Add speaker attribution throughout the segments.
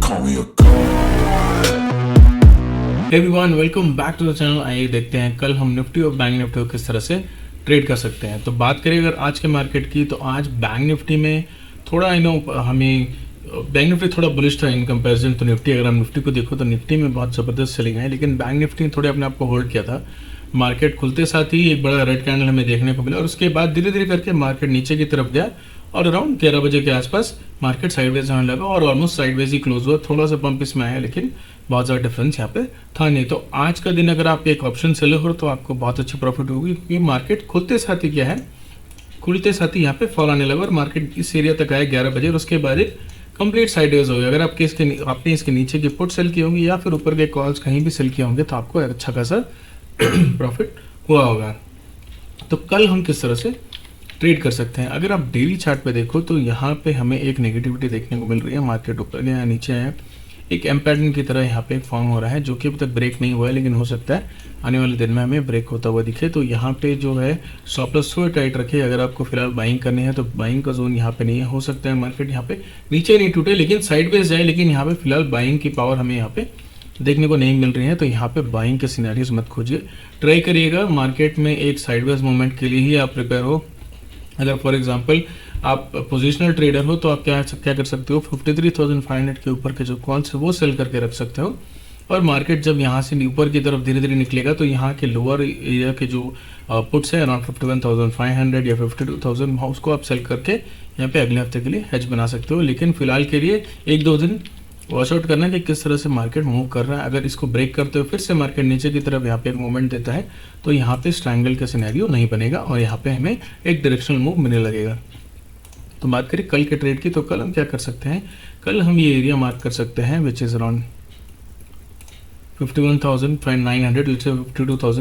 Speaker 1: call me a god.
Speaker 2: Everyone welcome back to the channel. आइए देखते हैं कल हम निफ्टी और बैंक निफ्टी को किस तरह से ट्रेड कर सकते हैं। तो बात करें अगर आज के मार्केट की, तो आज बैंक निफ्टी में थोड़ा हमें बैंक निफ्टी थोड़ा बुलिश था इन कंपैरिजन तो निफ्टी। अगर हम निफ्टी को देखो तो निफ्टी में बहुत ज़बरदस्त सेलिंग है, लेकिन बैंक निफ्टी ने थोड़े अपने आप को होल्ड किया था। मार्केट खुलते साथ ही एक बड़ा रेड कैंडल हमें देखने को मिला और उसके बाद धीरे धीरे करके मार्केट नीचे की तरफ गया और अराउंड 11 बजे के आसपास मार्केट साइडवेज आने लगा और ऑलमोस्ट साइडवेज ही क्लोज हुआ। थोड़ा सा पंप इसमें आया, लेकिन बहुत ज़्यादा डिफरेंस यहाँ पे था नहीं। तो आज का दिन अगर आप एक ऑप्शन सेलर हो तो आपको बहुत अच्छी प्रॉफिट होगी, क्योंकि मार्केट खुलते साथ ही क्या है, खुलते साथ ही यहाँ पे फॉल आने लगा और मार्केट इस एरिया तक आया 11 बजे और उसके बाद एक कंप्लीट साइडवेज हो गया। अगर आपने इसके नीचे की पुट सेल किए होंगे या फिर ऊपर के कॉल्स कहीं भी सेल किए होंगे तो आपको अच्छा खासा प्रॉफिट हुआ होगा। तो कल हम किस तरह से ट्रेड कर सकते हैं, अगर आप डेली चार्ट पे देखो तो यहाँ पे हमें एक नेगेटिविटी देखने को मिल रही है। मार्केट ऊपर या नीचे है, एक एम पैटर्न की तरह यहाँ पे एक फॉर्म हो रहा है जो कि अभी तक ब्रेक नहीं हुआ है, लेकिन हो सकता है आने वाले दिन में हमें ब्रेक होता हुआ दिखे। तो यहाँ पे जो है स्टॉप लॉस थोड़ा टाइट रखे। अगर आपको फिलहाल बाइंग करनी है तो बाइंग का जोन यहाँ पे नहीं है। हो सकता है मार्केट यहाँ पे नीचे नहीं टूटे लेकिन साइडवेज जाए, लेकिन यहाँ पे फिलहाल बाइंग की पावर हमें यहाँ पे देखने को नहीं मिल रही है। तो यहाँ पे बाइंग के सिनेरियोज मत खोजिए, ट्राई करिएगा मार्केट में एक साइडवेज मूवमेंट के लिए ही आप प्रिपेयर हो। अगर फॉर एग्जांपल आप पोजिशनल ट्रेडर हो तो आप क्या कर सकते हो, 53,500 के ऊपर के जो कॉल्स है वो सेल करके रख सकते हो। और मार्केट जब यहाँ से ऊपर की तरफ धीरे धीरे निकलेगा तो यहाँ के लोअर एरिया के जो पुट्स है अराउंड 51,500 या 52,000 उसको आप सेल करके यहाँ पे अगले हफ्ते के लिए हेज बना सकते हो। लेकिन फिलहाल के लिए एक दो दिन वॉच आउट करना कि किस तरह से मार्केट मूव कर रहा है। अगर इसको ब्रेक करते हुए फिर से मार्केट नीचे की तरफ यहाँ पे एक मूवमेंट देता है तो यहाँ पे स्ट्रैंगल का सिनेरियो नहीं बनेगा और यहाँ पे हमें एक डायरेक्शनल मूव मिलने लगेगा। तो बात करें कल के ट्रेड की, तो कल हम क्या कर सकते हैं, कल हम ये एरिया मार्क कर सकते हैं विच इज़ अराउंड 51,900 से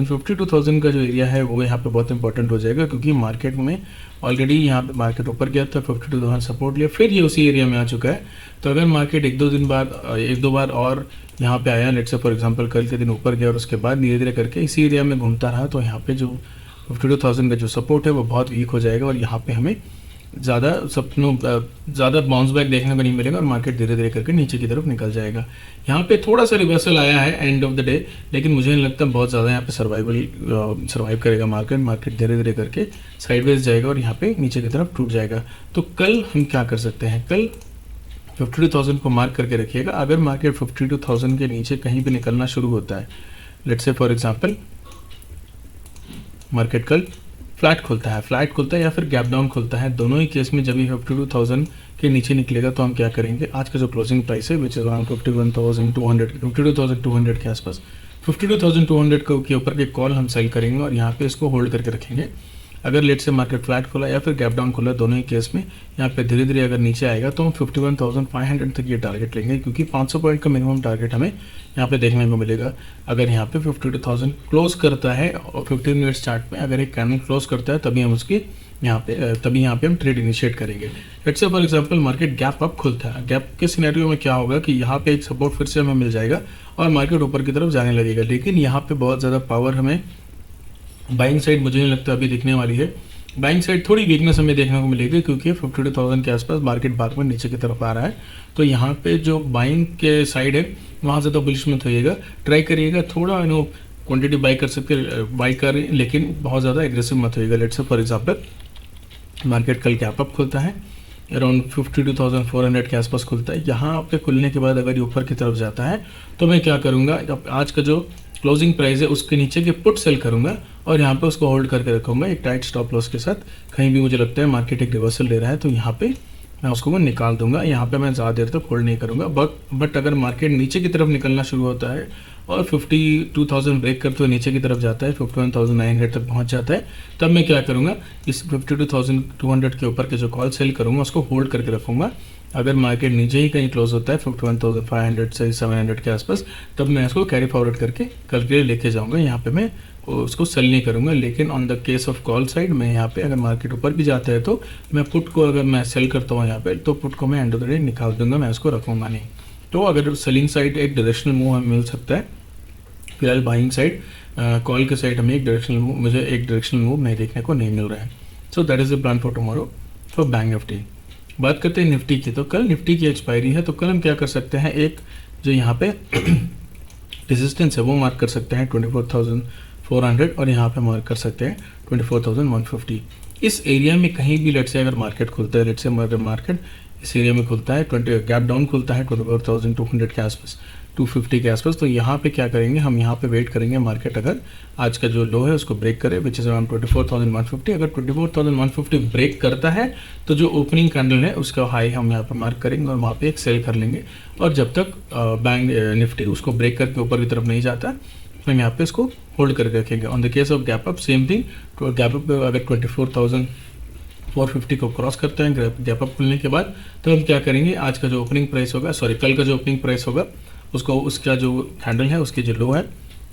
Speaker 2: 52,000 का जो एरिया है वो यहाँ पे बहुत इंपॉर्टेंट हो जाएगा, क्योंकि मार्केट में ऑलरेडी यहाँ पे मार्केट ऊपर गया था, 52,000 सपोर्ट लिया, फिर ये उसी एरिया में आ चुका है। तो अगर मार्केट एक दो बार और यहाँ पे आया, लेट्स से फॉर एग्जांपल कल के दिन ऊपर गया और उसके बाद धीरे धीरे करके इसी एरिया में घूमता रहा, तो यहाँ पे जो 52,000 का जो सपोर्ट है वो बहुत वीक हो जाएगा और यहाँ पे हमें ज़्यादा बाउंस बैक देखने को नहीं मिलेगा और मार्केट धीरे धीरे करके नीचे की तरफ निकल जाएगा। यहाँ पे थोड़ा सा रिवर्सल आया है एंड ऑफ द डे, लेकिन मुझे नहीं लगता बहुत ज़्यादा यहाँ पे सर्वाइव करेगा मार्केट धीरे धीरे करके साइडवेज जाएगा और यहाँ पे नीचे की तरफ टूट जाएगा। तो कल हम क्या कर सकते हैं, कल 52,000 को मार्क करके रखिएगा। अगर मार्केट 52,000 के नीचे कहीं भी निकलना शुरू होता है, let's say for example market कल फ्लैट खुलता है या फिर गैप डाउन खुलता है, दोनों ही केस में जब ये 52,000 के नीचे निकलेगा तो हम क्या करेंगे, आज का जो क्लोजिंग प्राइस है विच इज अराउंड 52,200 के आसपास, 52,200 के ऊपर के कॉल हम सेल करेंगे और यहाँ पे इसको होल्ड करके रखेंगे। अगर लेट से मार्केट फ्लैट खुला या फिर गैप डाउन खुला, दोनों ही केस में यहाँ पे धीरे धीरे अगर नीचे आएगा तो हम 51,500 तक ये टारगेट लेंगे, क्योंकि 500 पॉइंट का मिनिमम टारगेट हमें यहाँ पे देखने को मिलेगा। अगर यहाँ पे 52,000 क्लोज करता है और 15 मिनट्स चार्ट में अगर एक कैंडल क्लोज करता है तभी यहाँ पे हम ट्रेड इनिशिएट करेंगे। Let's say for example market gap up खुलता है, गैप के सिनेरियो में क्या होगा कि यहाँ पे एक सपोर्ट फिर से हमें मिल जाएगा और मार्केट ऊपर की तरफ जाने लगेगा। लेकिन यहाँ पे बहुत ज़्यादा पावर हमें बाइंग साइड मुझे नहीं लगता अभी दिखने वाली है। बाइंग साइड थोड़ी वीकनेस हमें देखने को मिलेगी, क्योंकि 52,000 के आसपास मार्केट बार बार नीचे की तरफ आ रहा है। तो यहाँ पे जो बाइंग के साइड है वहाँ ज़्यादा बुलिश मत होइएगा, ट्राई करिएगा थोड़ा क्वांटिटी बाई करें, लेकिन बहुत ज़्यादा एग्रेसिव मत होइएगा। Let's say for example market कल गैप अप खुलता है अराउंड 52,400 के आसपास खुलता है। यहाँ पे खुलने के बाद अगर ये ऊपर की तरफ जाता है तो मैं क्या करूँगा, आज का जो क्लोजिंग प्राइस है उसके नीचे के पुट सेल करूंगा और यहाँ पे उसको होल्ड करके रखूंगा एक टाइट स्टॉप लॉस के साथ। कहीं भी मुझे लगता है मार्केट एक रिवर्सल ले रहा है तो यहाँ पे मैं उसको निकाल दूंगा। यहाँ पे मैं ज़्यादा देर तक होल्ड नहीं करूंगा। बट अगर मार्केट नीचे की तरफ निकलना शुरू होता है और 52,000 ब्रेक करते हुए नीचे की तरफ जाता है, 51,900 तक पहुँच जाता है, तब मैं क्या करूँगा, इस 52,200 के ऊपर के जो कॉल सेल करूँगा उसको होल्ड करके रखूँगा। अगर मार्केट नीचे ही कहीं क्लोज होता है 51,500 से 700 के आसपास, तब मैं इसको कैरी फॉरवर्ड करके कल के लिए लेके जाऊँगा। यहाँ पे मैं उसको सेल नहीं करूँगा। लेकिन on the case of call side मैं यहाँ पे अगर मार्केट ऊपर भी जाता है तो मैं पुट को अगर मैं सेल करता हूँ यहाँ पे, तो पुट को मैं एंड ऑफ द डे निकाल दूंगा, मैं उसको रखूँगा नहीं। तो अगर सेलिंग साइड एक डायरेक्शनल मूव हमें मिल सकता है, फिलहाल बाइंग साइड कॉल के साइड हमें मुझे एक डायरेक्शनल मूव नहीं देखने को नहीं मिल रहा है। So that is the plan for tomorrow for bank Nifty. बात करते हैं निफ्टी की, तो कल निफ्टी की एक्सपायरी है, तो कल हम क्या कर सकते हैं, एक जो यहाँ पे रेजिस्टेंस है वो मार्क कर सकते हैं 24,400 और यहाँ पे मार्क कर सकते हैं 24,150। इस एरिया में कहीं भी लेट से अगर मार्केट खुलता है, लेट से मार्केट इस एरिया में खुलता है, 20 गैप डाउन खुलता है 24,200 के आसपास, 250 के आसपास, तो यहाँ पे क्या करेंगे, हम यहाँ पे वेट करेंगे मार्केट अगर आज का जो लो है उसको ब्रेक करे, विच इज़ अराउंड 24,150। अगर 24,150 ब्रेक करता है तो जो ओपनिंग कैंडल है उसका हाई हम यहाँ पे मार्क करेंगे और वहाँ पे एक सेल कर लेंगे। और जब तक बैंक निफ्टी उसको ब्रेक करके ऊपर की तरफ नहीं जाता तो हम यहाँ पे इसको होल्ड करके रखेंगे। On the case of gap up same thing, तो गैप अप अगर 24,450 को क्रॉस करते हैं गैप अप खुलने के बाद, तो हम क्या करेंगे, आज का जो ओपनिंग प्राइस होगा, कल का जो ओपनिंग प्राइस होगा उसको, उसका जो कैंडल है उसकी जो लो है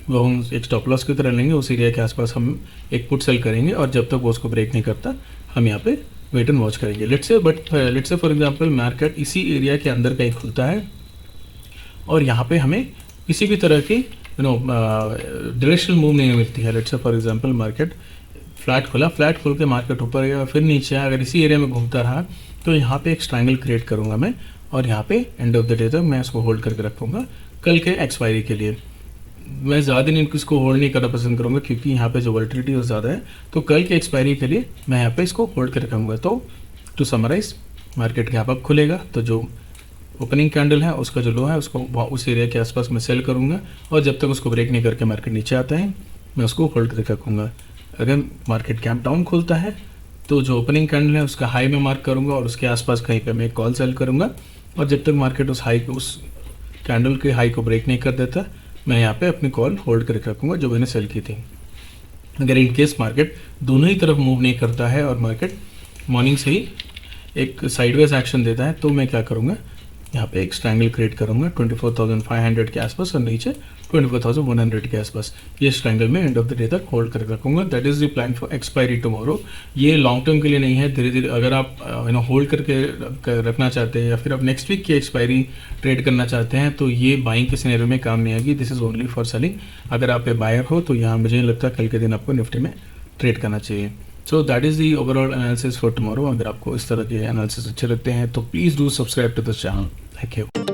Speaker 2: वो हम एक स्टॉप लॉस की तरह लेंगे, उस एरिया के आसपास हम एक पुट सेल करेंगे और जब तक वो उसको ब्रेक नहीं करता हम यहाँ पे वेट एंड वॉच करेंगे। Let's say for example market इसी एरिया के अंदर कहीं खुलता है और यहाँ पे हमें किसी भी तरह की डायरेक्शनल मूव नहीं मिलती है। Let's say for example market flat खुल के मार्केट ऊपर गया फिर नीचे आया, अगर इसी एरिया में घूमता रहा तो यहाँ पे एक ट्रायंगल क्रिएट करूँगा मैं और यहाँ पे एंड ऑफ द डे तक मैं इसको होल्ड करके रखूँगा कल के एक्सपायरी के लिए। मैं ज़्यादा दिन इसको होल्ड नहीं करना पसंद करूँगा क्योंकि यहाँ पे जो वोलेटिलिटी ज़्यादा है, तो कल के एक्सपायरी के लिए मैं यहाँ पे इसको होल्ड करके रखूँगा। तो to summarize, market gap up खुलेगा तो जो ओपनिंग कैंडल है उसका जो लो है उसको उस एरिया के आसपास मैं सेल करूँगा और जब तक उसको ब्रेक नहीं करके मार्केट नीचे आता है मैं उसको होल्ड करके रखूँगा। अगर मार्केट गैप डाउन खुलता है तो जो ओपनिंग कैंडल है उसका हाई में मार्क करूँगा और उसके आसपास कहीं पे मैं कॉल सेल करूँगा और जब तक मार्केट उस कैंडल के हाई को ब्रेक नहीं कर देता मैं यहाँ पे अपनी कॉल होल्ड करके रखूँगा जो मैंने सेल की थी। अगर इन केस मार्केट दोनों ही तरफ मूव नहीं करता है और मार्केट मॉर्निंग से ही एक साइडवेज एक्शन देता है तो मैं क्या करूँगा, यहाँ पे एक स्ट्रैंगल क्रिएट करूँगा 24,500 के आसपास और नीचे 24,100 के आसपास। ये स्ट्रैंगल में एंड ऑफ द डे तक होल्ड करके रखूँगा। That is the plan for expiry tomorrow. ये लॉन्ग टर्म के लिए नहीं है, धीरे धीरे अगर आप होल्ड करके रखना चाहते हैं या फिर आप नेक्स्ट वीक की एक्सपायरी ट्रेड करना चाहते हैं तो ये बाइंग के सिनेरियो में काम नहीं आएगी। This is only for selling. अगर आप बायर हो तो यहाँ मुझे नहीं लगता कल के दिन आपको निफ्टी में ट्रेड करना चाहिए। So that is the overall analysis for tomorrow. अगर आपको इस तरह के एनालिसिस अच्छे लगते हैं तो please do subscribe to this channel. Thank you.